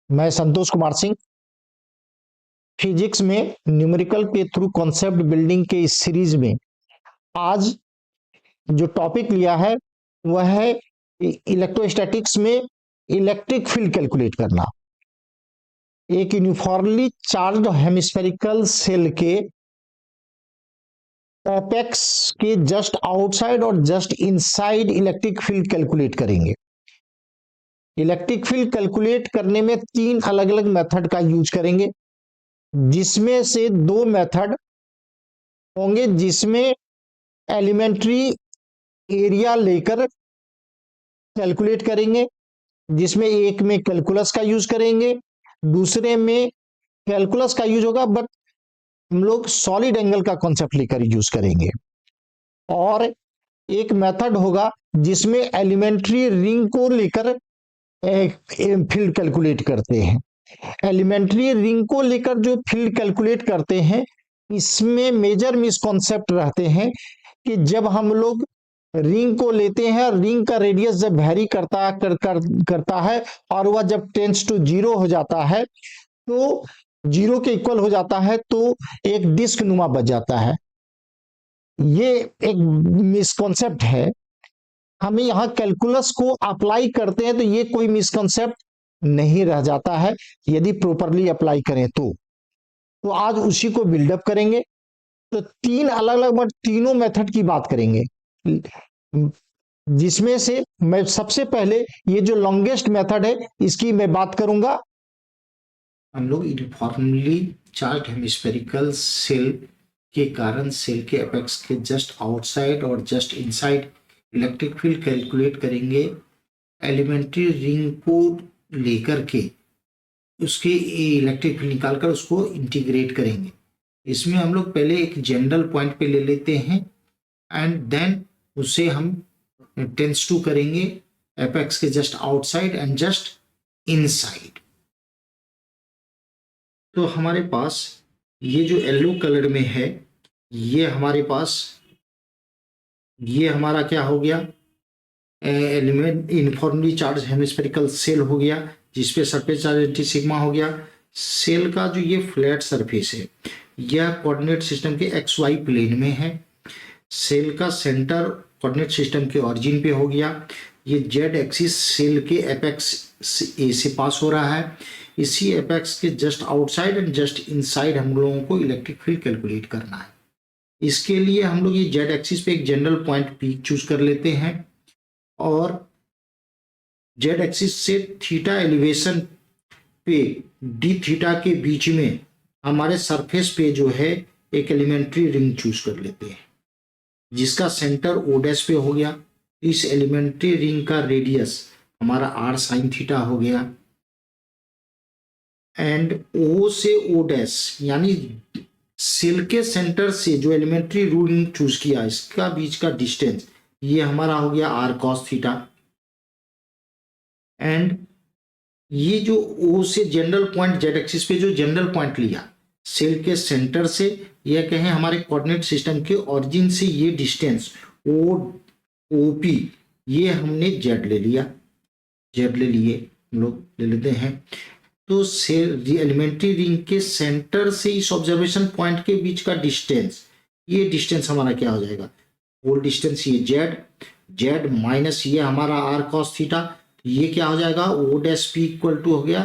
मैं संतोष कुमार सिंह फिजिक्स में न्यूमेरिकल के थ्रू कॉन्सेप्ट बिल्डिंग के इस सीरीज में आज जो टॉपिक लिया है वह है इलेक्ट्रोस्टैटिक्स में इलेक्ट्रिक फील्ड कैलकुलेट करना। एक यूनिफॉर्मली चार्ज्ड हेमिस्फेरिकल सेल के एपेक्स के जस्ट आउटसाइड और just inside electric field calculate करेंगे। इलेक्ट्रिक फील्ड कैलकुलेट करने में तीन अलग अलग मेथड का यूज करेंगे, जिसमें से दो मेथड होंगे जिसमें एलिमेंट्री एरिया लेकर कैलकुलेट करेंगे, जिसमें एक में कैलकुलस का यूज करेंगे, दूसरे में कैलकुलस का यूज होगा बट हम लोग सॉलिड एंगल का कॉन्सेप्ट लेकर यूज करेंगे। और एक मेथड होगा जिसमें एलिमेंट्री रिंग को लेकर फील्ड कैलकुलेट करते हैं। एलिमेंट्री रिंग को लेकर जो फील्ड कैलकुलेट करते हैं, इसमें मेजर मिसकॉन्सेप्ट रहते हैं कि जब हम लोग रिंग को लेते हैं, रिंग का रेडियस जब वेरी करता है और वह जब टेंड्स टू जीरो हो जाता है तो जीरो के इक्वल हो जाता है तो एक डिस्क नुमा बच जाता है। ये एक मिसकॉन्सेप्ट है। हमें यहाँ कैलकुलस को अप्लाई करते हैं तो ये कोई मिसकॉन्सेप्ट नहीं रह जाता है यदि प्रॉपरली अप्लाई करें तो आज उसी को बिल्डअप करेंगे। तो तीन अलग अलग तीनों मेथड की बात करेंगे, जिसमें से मैं सबसे पहले ये जो लॉन्गेस्ट मेथड है इसकी मैं बात करूंगा। हम लोग यूनिफॉर्मली चार्ज्ड हेमिस्फेरिकल सेल के कारण सेल के एपेक्स के जस्ट आउटसाइड और just inside electric field calculate करेंगे। एलिमेंट्री रिंग को लेकर के उसके इलेक्ट्रिक फील्ड निकालकर उसको इंटीग्रेट करेंगे। इसमें हम लोग पहले एक जनरल पॉइंट पे ले लेते हैं एंड देन उसे हम टेंस टू करेंगे एपेक्स के just outside and just inside. तो हमारे पास ये जो येलो कलर में है ये हमारे पास ये हमारा क्या हो गया, element uniformly charged hemispherical shell हो गया जिसपे सरफेस चार्ज एंटी सिग्मा हो गया। सेल का जो ये फ्लैट सरफेस है यह कोऑर्डिनेट सिस्टम के एक्स वाई प्लेन में है। सेल का सेंटर कोऑर्डिनेट सिस्टम के ऑरिजिन पे हो गया। ये जेड एक्सिस सेल के एपेक्स ए से पास हो रहा है। इसी एपेक्स के just outside and just inside हम लोगों को इलेक्ट्रिक फील्ड कैलकुलेट करना है। इसके लिए हम लोग ये जेड एक्सिस पे एक जनरल पॉइंट पी चूज कर लेते हैं और जेड एक्सिस से थीटा एलिवेशन पे डी थीटा के बीच में हमारे सरफेस पे जो है एक एलिमेंट्री रिंग चूज कर लेते हैं जिसका सेंटर ओ डैश पे हो गया। इस एलिमेंट्री रिंग का रेडियस हमारा आर साइन थीटा हो गया एंड ओ से ओ डैश यानी सेल के सेंटर से जो एलिमेंट्री रिंग चूज किया इसका बीच का डिस्टेंस ये हमारा हो गया आर कॉस थीटा। एंड ये जो ओ से जनरल पॉइंट जेड एक्सिस पे जो जनरल पॉइंट लिया सेल के सेंटर से, यह कहें हमारे कोऑर्डिनेट सिस्टम के ऑरिजिन से ये डिस्टेंस ओ पी ये हमने जेड ले लिया, जेड ले लिए हम लोग ले लेते हैं। तो सेल एलिमेंट्री रिंग के सेंटर से इस ऑब्जर्वेशन पॉइंट के बीच का डिस्टेंस ये डिस्टेंस हमारा क्या हो जाएगा, होल डिस्टेंस ये जेड माइनस ये हमारा आर कॉस थीटा, ये क्या हो जाएगा O dash P equal to हो गया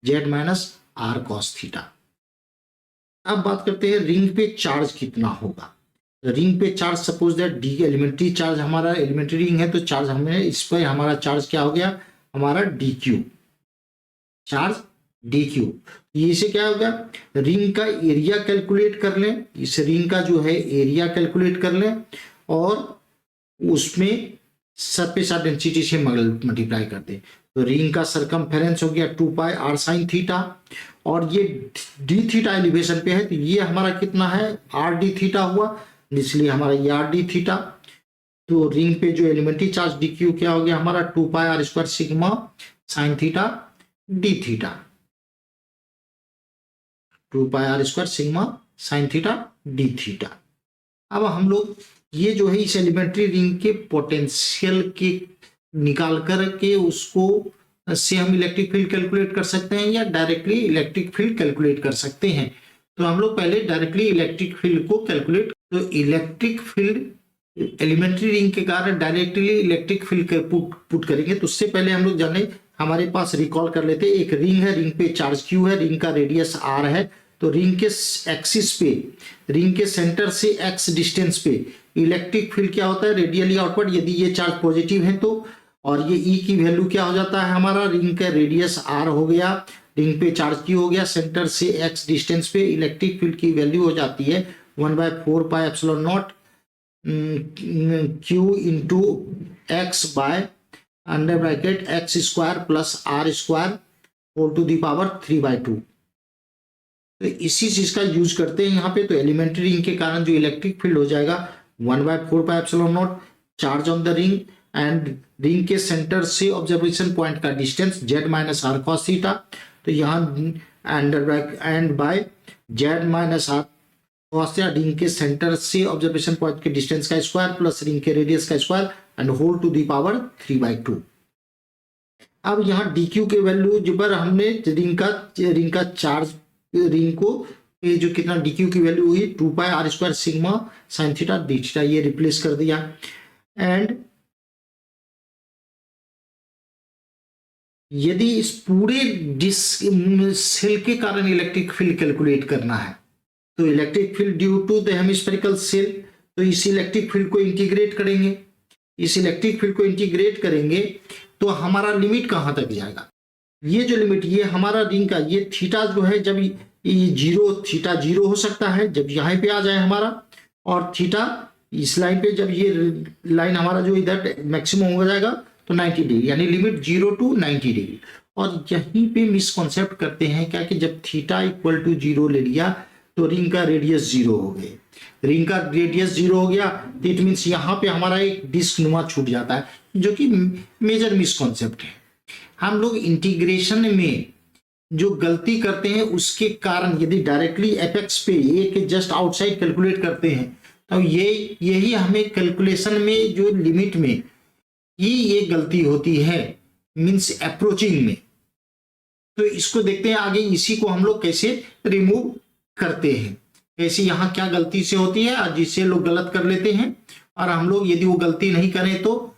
Z minus R cos theta. अब बात करते हैं रिंग पे चार्ज कितना होगा। रिंग पे charge suppose that the elementary charge हमारा एलिमेंट्री रिंग है तो चार्ज हमें इस पर हमारा चार्ज क्या हो गया हमारा D Q, charge D Q. इसे क्या हो गया रिंग का एरिया कैलकुलेट कर लें, इस रिंग का जो है एरिया कैलकुलेट कर लें और उसमें सरफेस डेंसिटी से मल्टीप्लाई कर दें। तो रिंग का सरकमफेरेंस हो गया 2 पाई आर साइन थीटा और ये डी थीटा एलिवेशन पे है तो ये हमारा कितना है आर डी थीटा हुआ, इसलिए हमारा ये आर डी थीटा। तो रिंग पे जो एलिमेंट्री चार्ज डी क्यू क्या हो गया हमारा 2 pi R square sigma sine theta D theta, 2 pi R square sigma sine theta D theta. अब हम लोग ये जो है इस एलिमेंट्री रिंग के पोटेंशियल के निकाल कर के उसको से हम इलेक्ट्रिक फील्ड कैलकुलेट कर सकते हैं या डायरेक्टली इलेक्ट्रिक फील्ड कैलकुलेट कर सकते हैं। तो हम लोग पहले डायरेक्टली इलेक्ट्रिक फील्ड को कैलकुलेट, तो इलेक्ट्रिक फील्ड एलिमेंट्री रिंग के कारण डायरेक्टली इलेक्ट्रिक फील्ड पुट करेंगे। तो उससे पहले हम लोग जाने, हमारे पास रिकॉल कर लेते हैं, एक रिंग है, रिंग पे चार्ज क्यू है, रिंग का रेडियस आर है। तो रिंग के एक्सिस पे, रिंग के सेंटर से एक्स डिस्टेंस पे इलेक्ट्रिक फील्ड क्या होता है, रेडियली आउटवर्ड, यदि ये चार्ज पॉजिटिव है तो। और ये ई की वैल्यू क्या हो जाता है हमारा, रिंग का रेडियस आर हो गया, रिंग पे चार्ज क्यू हो गया, सेंटर से एक्स डिस्टेंस पे इलेक्ट्रिक फील्ड की वैल्यू हो जाती है 1/4πε0 Q into X by under bracket X square plus R square whole to the power 3/2। तो इसी चीज का यूज करते हैं यहाँ पे। तो एलिमेंट्री रिंग के कारण जो इलेक्ट्रिक फील्ड हो जाएगा 1/4πε0 charge on the ring and ring के सेंटर से ऑब्जर्वेशन पॉइंट का distance z minus R cos theta. तो यहाँ under bracket and by z minus R cos theta, ring के सेंटर से ऑब्जर्वेशन पॉइंट के डिस्टेंस का स्क्वायर प्लस रिंग के रेडियस का square and whole to the power 3/2। अब यहाँ dq के वैल्यू जो पर हमने रिंग का चार्ज, रिंग को ये जो कितना dq की वैल्यू हुई 2πr² sigma sine theta D theta, ये रिप्लेस कर दिया। एंड यदि इस पूरे डिस्क सेल के कारण इलेक्ट्रिक फील्ड कैलकुलेट करना है, तो electric field due to the hemispherical shell, तो इस इलेक्ट्रिक फील्ड को इंटीग्रेट करेंगे। इस इलेक्ट्रिक फील्ड को इंटीग्रेट करेंगे तो हमारा लिमिट कहां तक जाएगा, ये जो लिमिट, ये हमारा रिंग का ये थीटा जो है, जब ये जीरो, थीटा जीरो हो सकता है जब यहाँ पे आ जाए हमारा, और थीटा इस लाइन पे, जब ये लाइन हमारा जो इधर मैक्सिमम हो जाएगा तो 90 डिग्री, यानी लिमिट 0 to 90 डिग्री। और यहीं पे मिसकॉन्सेप्ट करते हैं क्या कि जब थीटा इक्वल टू 0 ले लिया तो रिंग का रेडियस 0 हो गए, रिंग का रेडियस 0 हो गया, तो इट मीन्स यहाँ पे हमारा एक डिस्क नुमा छूट जाता है, जो कि मेजर मिसकॉन्सेप्ट है। हम लोग इंटीग्रेशन में जो गलती करते हैं उसके कारण, यदि डायरेक्टली एपेक्स पे ए के जस्ट आउटसाइड कैलकुलेट करते हैं तो यही हमें कैलकुलेशन में जो लिमिट में ये गलती होती है, मींस अप्रोचिंग में। तो इसको देखते हैं आगे, इसी को हम लोग कैसे रिमूव करते हैं, कैसे यहाँ क्या गलती से होती है और जिससे लोग गलत कर लेते हैं, और हम लोग यदि वो गलती नहीं करें तो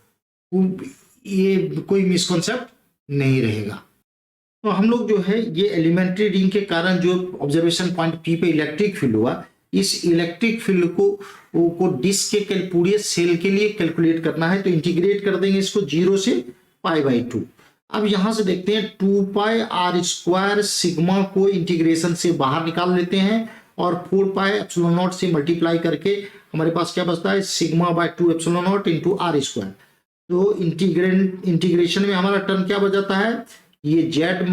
ये कोई मिसकॉन्सेप्ट नहीं रहेगा। तो हम लोग जो है ये एलिमेंट्री रिंग के कारण जो ऑब्जर्वेशन पॉइंट पी पे इलेक्ट्रिक फील्ड हुआ, इस इलेक्ट्रिक फील्ड को डिस्क के पूरे सेल के लिए कैलकुलेट करना है। तो इंटीग्रेट कर देंगे इसको 0 से π/2। अब यहां से देखते हैं 2πr² सिग्मा को इंटीग्रेशन से बाहर निकाल लेते हैं और 4πε0 से मल्टीप्लाई करके हमारे पास क्या बचता है, σ/2ε0 इंटू r²। तो इंटीग्रेशन में हमारा टर्म क्या बच जाता है, ये z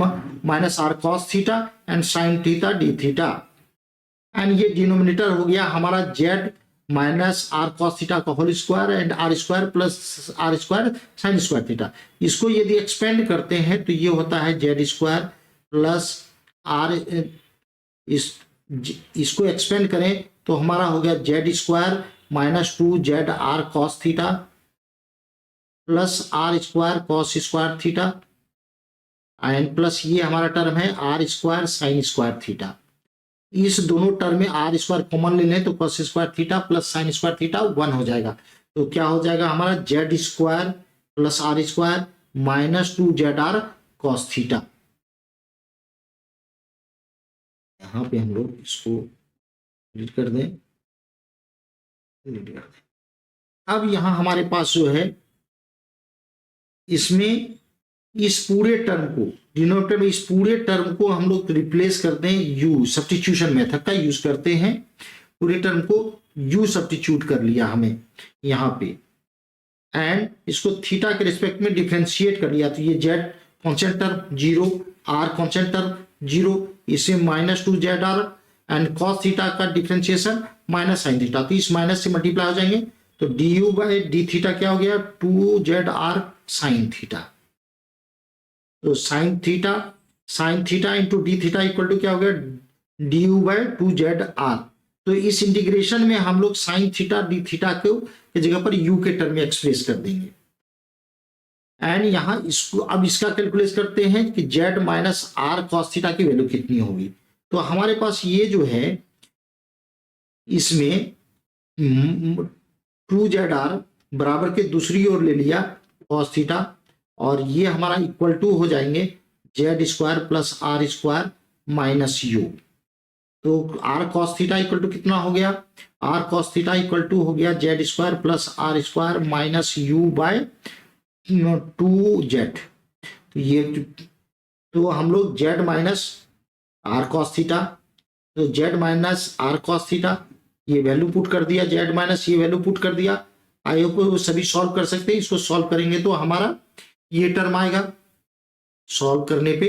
minus R cos theta and sine theta D theta, and ये डिनोमिनेटर हो गया हमारा z minus R cos theta का whole square and r² plus r² sine square theta. इसको यदि एक्सपेंड करते हैं तो ये होता है z² प्लस r, इसको एक्सपेंड करें तो हमारा हो गया z² minus 2zr cos theta plus r² cos square theta and plus ये हमारा टर्म है r² साइन स्क्वायर थीटा। इस दोनों टर्म में r² कॉमन ले लें तो cos square theta plus sign square theta 1 हो जाएगा। तो क्या हो जाएगा हमारा z² plus r² minus 2zr cos theta. यहां पे हम लोग इसको डिलीट कर दें, अब यहां हमारे पास जो है इसमें इस पूरे टर्म को डिनोमिनेटर में, इस पूरे टर्म को हम लोग रिप्लेस करते हैं u, सब्स्टिट्यूशन मेथड का यूज करते हैं। पूरे टर्म को u सब्स्टिट्यूट कर लिया हमें यहाँ पे एंड इसको थीटा के रिस्पेक्ट में डिफरेंशिएट कर लिया। तो ये z constant term 0, r constant term 0, इसे minus 2zr and cos theta का डिफरेंशिएशन माइनस साइन थीटा, तो इस माइनस से मल्टीप्लाई हो जाएंगे। तो du बाय डी थीटा क्या हो गया 2zr साइन थीटा। तो sine theta into d theta equal to क्या हो गया du बाय 2zr। तो इस इंटीग्रेशन में हम लोग साइन थीटा डी थीटा को की जगह पर u के टर्म में एक्सप्रेस कर देंगे। एंड यहाँ इसको अब इसका कैलकुलेट करते हैं कि Z minus R cos theta की वैल्यू कितनी होगी। तो हमारे पास ये जो है इसमें 2ZR बराबर के दूसरी ओर ले लिया कॉस थीटा, और ये हमारा इक्वल टू हो जाएंगे Z square plus R square minus U. तो R cos theta equal to कितना हो गया, R cos theta equal to हो गया Z square plus R square minus U by 2Z। तो ये तो हम लोग Z minus R cos theta, तो Z minus R cos theta ये वैल्यू पुट कर दिया, जेड माइनस ये वैल्यू पुट कर दिया। आई होप वो सभी सॉल्व कर सकते हैं। इसको सॉल्व करेंगे तो हमारा ये टर्म आएगा, सॉल्व करने पे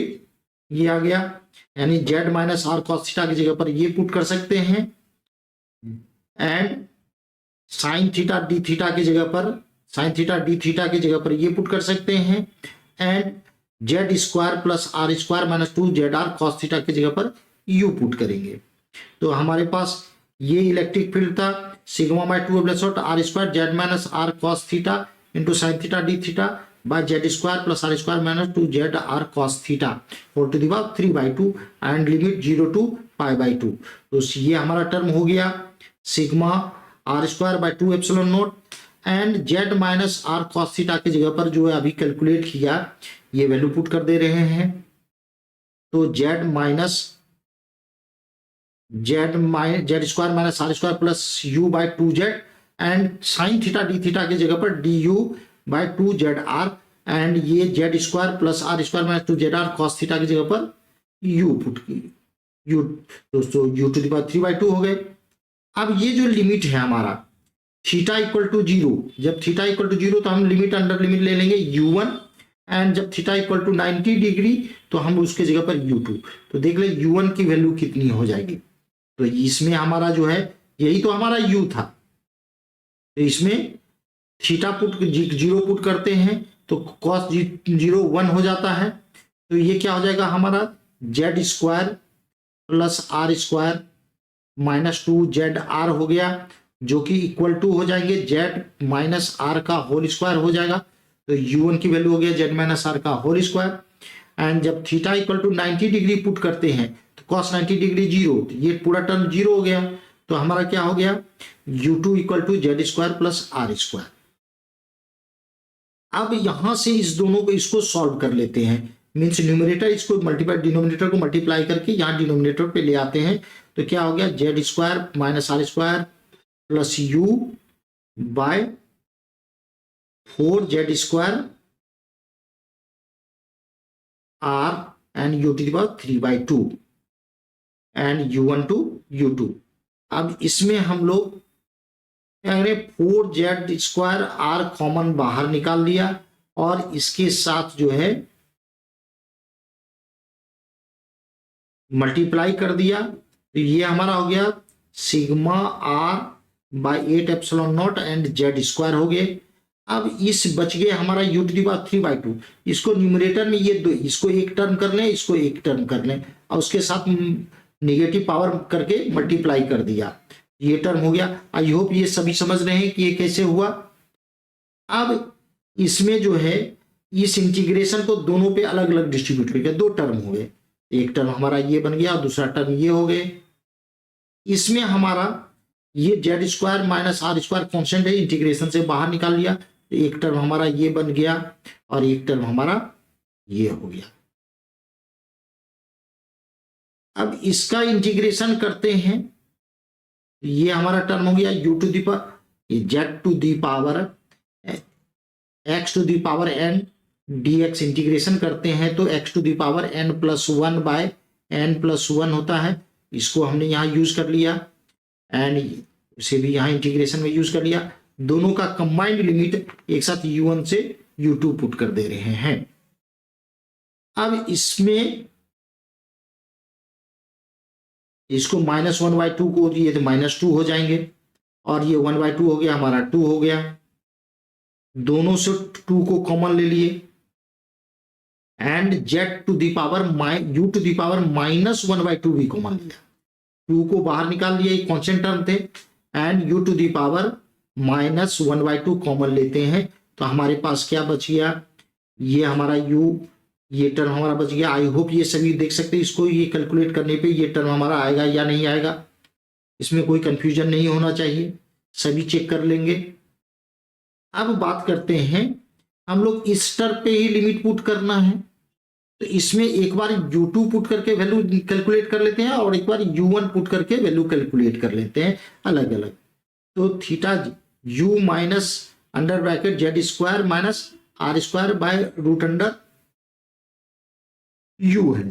ये आ गया, यानी Z minus R cos theta की जगह पर ये पुट कर सकते हैं, and sine theta D theta की जगह पर साइन थीटा डी थीटा की जगह पर ये पुट कर सकते हैं, and Z square plus R square minus 2ZR cos theta की जगह पर यू पुट करेंगे। तो हमारे पास ये इलेक्ट्रिक फील्ड था sigma by 2 R square Z minus R cos theta into sine theta D theta by Z square plus R square minus 2ZR cos theta whole to the power 3/2 and limit 0 to π/2। तो ये हमारा term हो गया sigma R square by 2 epsilon naught, and Z minus R cos theta की जगह पर जो है अभी कैलकुलेट किया ये वैल्यू पुट कर दे रहे हैं। तो Z square minus R square plus you by 2Z, and sine theta D theta की जगह पर D U by 2ZR, and ये Z square plus R square minus 2ZR cos theta की जगह पर यू पुट की यू, दोस्तों U to the power 3/2 हो गए। अब ये जो लिमिट है हमारा थीटा इक्वल टू 0, जब थीटा इक्वल टू 0 तो हम लिमिट अंडर लिमिट ले लेंगे u1, एंड जब थीटा इक्वल टू 90 डिग्री तो हम उसके जगह पर u2। तो देख ले u1 की वैल्यू कितनी हो जाएगी। तो इसमें हमारा जो है यही तो हमारा u था, तो इसमें थीटा पुट 0 पुट करते हैं तो कॉस 0 1 हो जाता है। तो ये क्या हो जाएगा हमारा Z square plus R square minus 2ZR हो गया, जो कि इक्वल टू हो जाएंगे जेड माइनस आर का होल स्क्वायर हो जाएगा। तो u1 की वैल्यू हो गया जेड माइनस आर का होल स्क्वायर, एंड जब theta equal to 90 degree put करते हैं तो कॉस 90 डिग्री 0, तो ये पूरा टर्म 0 हो गया। तो हमारा क्या हो गया u2 equal to Z square plus R square. अब यहां से इस दोनों को इसको सॉल्व कर लेते हैं, मीन्स न्यूमरेटर इसको मल्टीप्लाई डिनोमिनेटर को मल्टीप्लाई करके यहाँ डिनोमिनेटर पे ले आते हैं। तो क्या हो गया Z square minus R square plus you by 4Z square R and u to the power 3/2 and u1 to u2। अब इसमें हम लोग 4Z स्क्वायर आर कॉमन बाहर निकाल लिया, और इसके साथ जो है मल्टीप्लाई कर दिया। तो ये हमारा हो गया sigma R by 8 epsilon naught and Z square हो गए। अब इस बच गए हमारा u टू द पावर 3/2। इसको न्यूमरेटर में ये दो, इसको एक टर्म कर लें, इसको एक टर्म कर लें, और उसके साथ नेगेटिव पावर करके मल्टीप्लाई कर दिया, ये टर्म हो गया। आई होप ये सभी समझ रहे हैं कि ये कैसे हुआ। अब इसमें जो है इस इंटीग्रेशन को दोनों पे अलग अलग डिस्ट्रीब्यूट करके दो टर्म हो गए, एक टर्म हमारा ये बन गया और दूसरा टर्म ये हो गए। इसमें हमारा ये Z square minus R square constant है, इंटीग्रेशन से बाहर निकाल लिया, तो एक टर्म हमारा ये बन गया और एक टर्म हमारा ये हो गया। अब इसका इंटीग्रेशन करते हैं, ये हमारा टर्म हो गया u to the power Z to the power x to the power n dx। Integration करते हैं तो x टू दी पावर n+1 बाय n+1 होता है, इसको हमने यहाँ यूज कर लिया, एंड इसे भी यहाँ इंटीग्रेशन में यूज कर लिया। दोनों का कंबाइंड लिमिट एक साथ u1 से u2 पुट कर दे रहे हैं। अब इसमें इसको -1/2 को दिए तो -2 हो जाएंगे, और ये 1/2 हो गया हमारा 2 हो गया। दोनों से 2 को कॉमन ले लिए, and Z to the power u to the power -1/2 भी कॉमन लिया, 2 को बाहर निकाल लिया, कॉन्स्टेंट टर्म थे, and u to the power -1/2 common लेते हैं। तो हमारे पास क्या बच गया ये हमारा u, ये टर्म हमारा बच गया। आई होप ये सभी देख सकते हैं इसको, ये कैलकुलेट करने पे ये टर्म हमारा आएगा या नहीं आएगा, इसमें कोई कंफ्यूजन नहीं होना चाहिए, सभी चेक कर लेंगे। अब बात करते हैं, हम लोग इस टर्म पे ही लिमिट पुट करना है, तो इसमें एक बार u2 पुट करके वैल्यू कैलकुलेट कर लेते हैं और एक बार u1 पुट करके वैल्यू कैलकुलेट कर लेते हैं अलग अलग। तो theta u minus under bracket Z square minus R square by root under u है।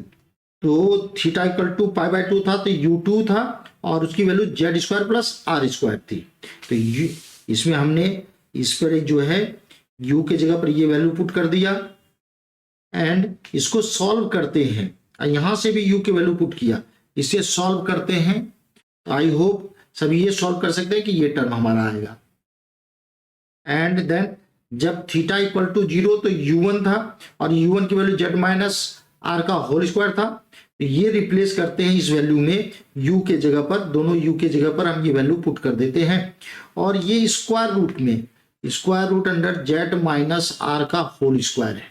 तो theta equal to pi by 2 था, तो u2 था और उसकी value Z square plus R square थी। तो इसमें हमने इस पर जो है u के जगह पर ये वैल्यू पुट कर दिया एंड इसको सॉल्व करते हैं, यहां से भी u की वैल्यू पुट किया, इसे सॉल्व करते हैं। तो आई होप सभी ये सॉल्व कर सकते हैं कि ये टर्म हमारा आएगा। एंड देन जब थीटा इक्वल टू 0 तो u1 था और u1 की वैल्यू जेड माइनस आर का होल स्क्वायर था, तो ये रिप्लेस करते हैं इस वैल्यू में u के जगह पर, दोनों u के जगह पर हम ये वैल्यू पुट कर देते हैं और ये स्क्वायर रूट में square root under Z minus R का होल स्क्वायर है।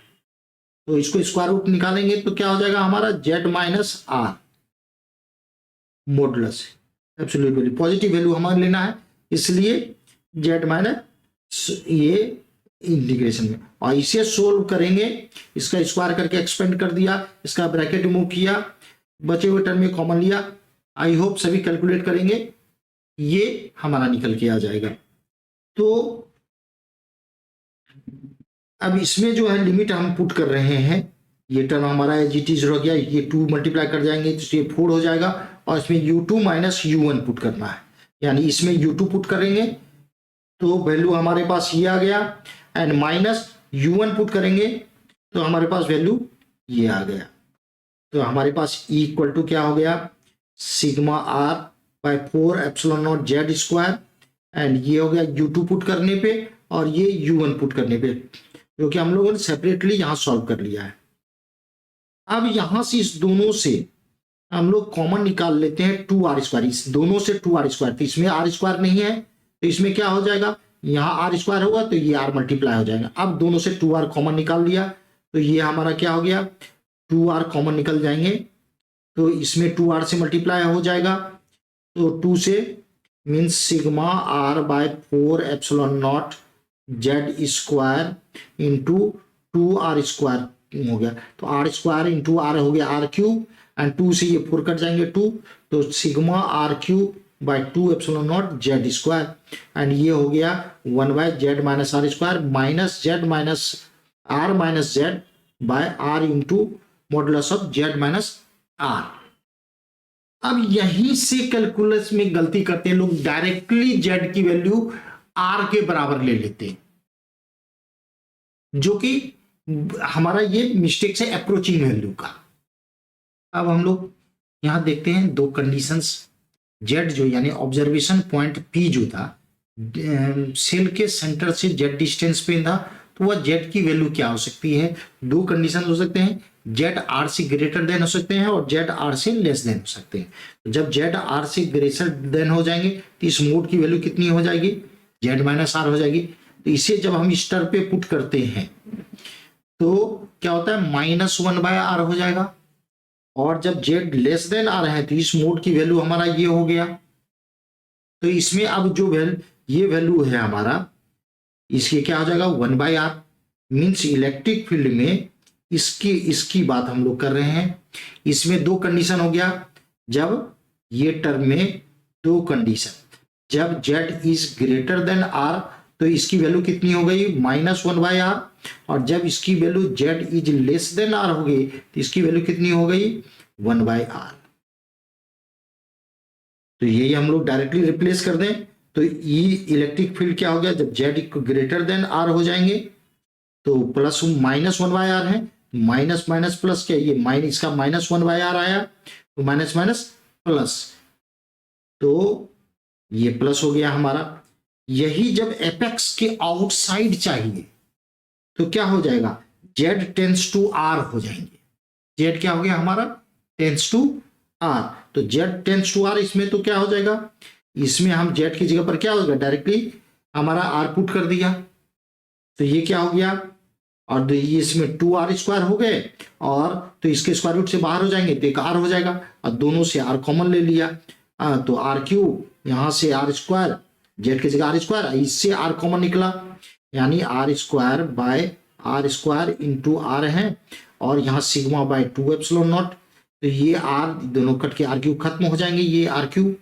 तो इसको स्क्वायर रूट निकालेंगे तो क्या हो जाएगा हमारा Z minus R modulus absolute value, positive value हमें लेना है, इसलिए जेड माइनस ये इंटीग्रेशन में, और इसे सोल्व करेंगे, इसका स्क्वायर करके एक्सपेंड कर दिया, इसका ब्रैकेट रिमूव किया, बचे हुए टर्म में कॉमन लिया। आई होप सभी कैलकुलेट करेंगे, ये हमारा निकल के आ जाएगा। तो अब इसमें जो है लिमिट हम पुट कर रहे हैं, ये टर्म हमारा एच हो गया, ये 2 मल्टीप्लाई कर जाएंगे तो ये 4 हो जाएगा और इसमें u2 माइनस u1 पुट करना है, यानी इसमें u2 पुट करेंगे तो वैल्यू हमारे पास ये आ गया एंड माइनस u1 पुट करेंगे तो हमारे पास वैल्यू ये आ गया। तो हमारे पास E इक्वल टू क्या हो गया, sigma R by 4 epsilon naught Z square and ये हो गया u2 पुट करने पे और ये u1 पुट करने पे, जो कि हम लोगों ने सेपरेटली यहां सॉल्व कर लिया है। अब यहां से इस दोनों से हम लोग कॉमन निकाल लेते हैं 2r स्क्वायर, इस दोनों से 2r स्क्वायर, तो इसमें r स्क्वायर नहीं है तो इसमें क्या हो जाएगा, यहाँ r स्क्वायर होगा तो ये r मल्टीप्लाई हो जाएगा। अब दोनों से 2r कॉमन निकाल लिया तो ये हमारा क्या हो गया, 2r कॉमन निकल जाएंगे तो इसमें 2r से मल्टीप्लाई हो जाएगा, तो 2 से means sigma r by 4 epsilon naught Z square into 2r square हो गया, तो r स्क्वायर इंटू r हो गया r क्यूब एंड 2 से ये 4 कट जाएंगे 2, तो sigma r cube by 2 epsilon naught Z square and ये हो गया 1 by Z minus R square minus Z minus Z by R into modulus of Z minus R. अब यहीं से कैलकुलस में गलती करते हैं लोग, डायरेक्टली जेड की वैल्यू आर के बराबर ले लेते हैं, जो कि हमारा ये मिस्टेक है अप्रोचिंग वैल्यू का। अब हम लोग यहां देखते हैं दो कंडीशंस, जेड जो यानी ऑब्जर्वेशन पॉइंट पी जो था सेल के सेंटर से जेड डिस्टेंस पे था, तो वह जेड की वैल्यू क्या हो सकती है, दो कंडीशन हो सकते हैं, जेड आर से ग्रेटर देन हो सकते हैं और जेड आर से लेस देन हो सकते हैं। तो जब जेड आर से ग्रेटर देन हो जाएंगे तो इस मोड की वैल्यू कितनी हो जाएगी, जेड माइनस आर हो जाएगी। तो इसे जब हम इस टर्म पे पुट करते हैं तो क्या होता है, -1 बाय आर हो जाएगा, और जब जेड लेस देन आर है तो इस मोड की वैल्यू हमारा ये हो गया। तो इसमें अब जो ये वैल्यू है हमारा, इसके क्या हो जाएगा 1 by R, means electric field में इसकी बात हम लोग कर रहे हैं। इसमें दो कंडीशन हो गया, जब ये टर्म में दो कंडीशन, जब Z is greater than R तो इसकी वैल्यू कितनी हो गई -1 बाय आर, और जब इसकी value Z is less than R हो गई तो इसकी वैल्यू कितनी हो गई 1 बाय आर। तो यही हम लोग डायरेक्टली रिप्लेस कर दें तो ई इलेक्ट्रिक फील्ड क्या हो गया, जब जेड ग्रेटर देन आर हो जाएंगे तो प्लस -1 बाय आर है, माइनस माइनस प्लस क्या, ये माइनस इसका -1 बाय आर आया तो माइनस माइनस प्लस, तो ये प्लस हो गया हमारा। यही जब एपेक्स के आउटसाइड चाहिए तो क्या हो जाएगा, जेड टेंस टू आर हो जाएंगे, जेड क्या हो गया हमारा टेंस टू आर, तो जेड टेंस टू आर, इसमें तो क्या हो जाएगा, इसमें हम जेड की जगह पर क्या हो जाएगा, डायरेक्टली हमारा आर पुट कर दिया, तो ये क्या हो गया और तो ये इसमें 2r² हो गए, और तो इसके स्क्वायर रूट से बाहर हो जाएंगे तो एक r हो जाएगा, और दोनों से r कॉमन ले लिया, तो r³ यहाँ से r², z की जगह r², इससे r कॉमन निकला, यानी r² bye r² into r है, और यहाँ सिग्मा बाय 2 एप्सिलॉन नॉट, तो ये r दोनों कट के r³ खत्म हो जाएंगे, ये r³,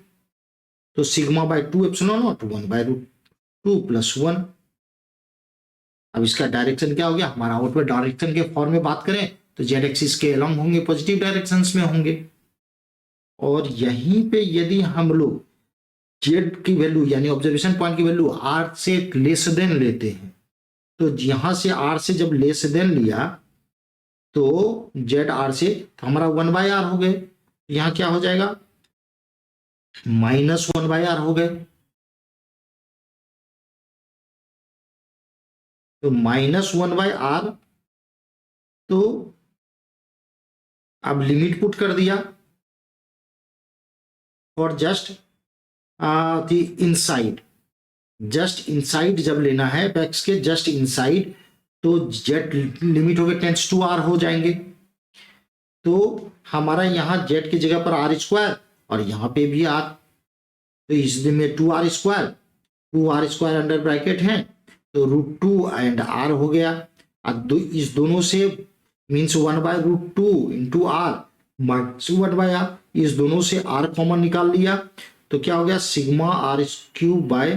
तो sigma by 2 epsilon not 1/√2 plus 1। अब इसका डायरेक्शन क्या हो गया, हमारा आउटवर्ड डायरेक्शन के फॉर्म में बात करें तो जेड एक्सिस के अलोंग होंगे, पॉजिटिव डायरेक्शंस में होंगे। और यहीं पे यदि हम लोग जेड की वैल्यू यानी ऑब्जर्वेशन पॉइंट की वैल्यू r से लेस देन लेते हैं, तो यहां से r से जब लेस देन लिया तो जेड r से, तो हमारा 1/r हो गए, यहां क्या हो जाएगा -1/r हो गए, तो -1/r, तो अब लिमिट पुट कर दिया और जस्ट इनसाइड, जस्ट इनसाइड जब लेना है पैक्स के जस्ट इनसाइड, तो जेड लिमिट हो गए टेंड्स टू r हो जाएंगे, तो हमारा यहाँ जेड की जगह पर r² और यहाँ पे भी r, तो इसमें 2r² अंडर ब्रैकेट है, तो √2 एंड r हो गया, इस दोनों से means 1/√2 into r minus 1/r, इस दोनों से r कॉमन निकाल लिया, तो क्या हो गया sigma r³ by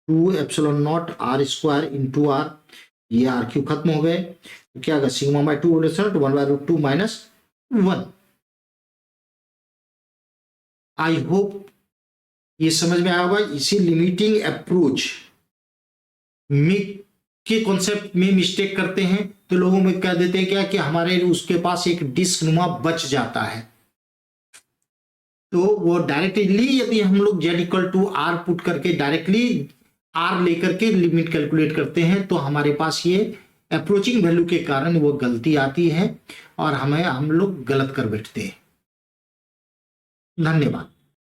2 epsilon naught r² into r, ये r³ खत्म हो गए, तो क्या होगा sigma by 2 1/√2 minus 1। I hope ये समझ में आया होगा। इसी लिमिटिंग अप्रोच में के कॉन्सेप्ट में मिस्टेक करते हैं, तो लोगों में कह देते हैं क्या कि हमारे उसके पास एक डिस्क नुमा बच जाता है, तो वो डायरेक्टली यदि हम लोग z=r पुट करके डायरेक्टली r लेकर के लिमिट कैलकुलेट करते हैं, तो हमारे पास ये अप्रोचिंग वैल्यू के कारण वो गलती आती है और हम लोग गलत कर बैठते हैं। धन्यवाद।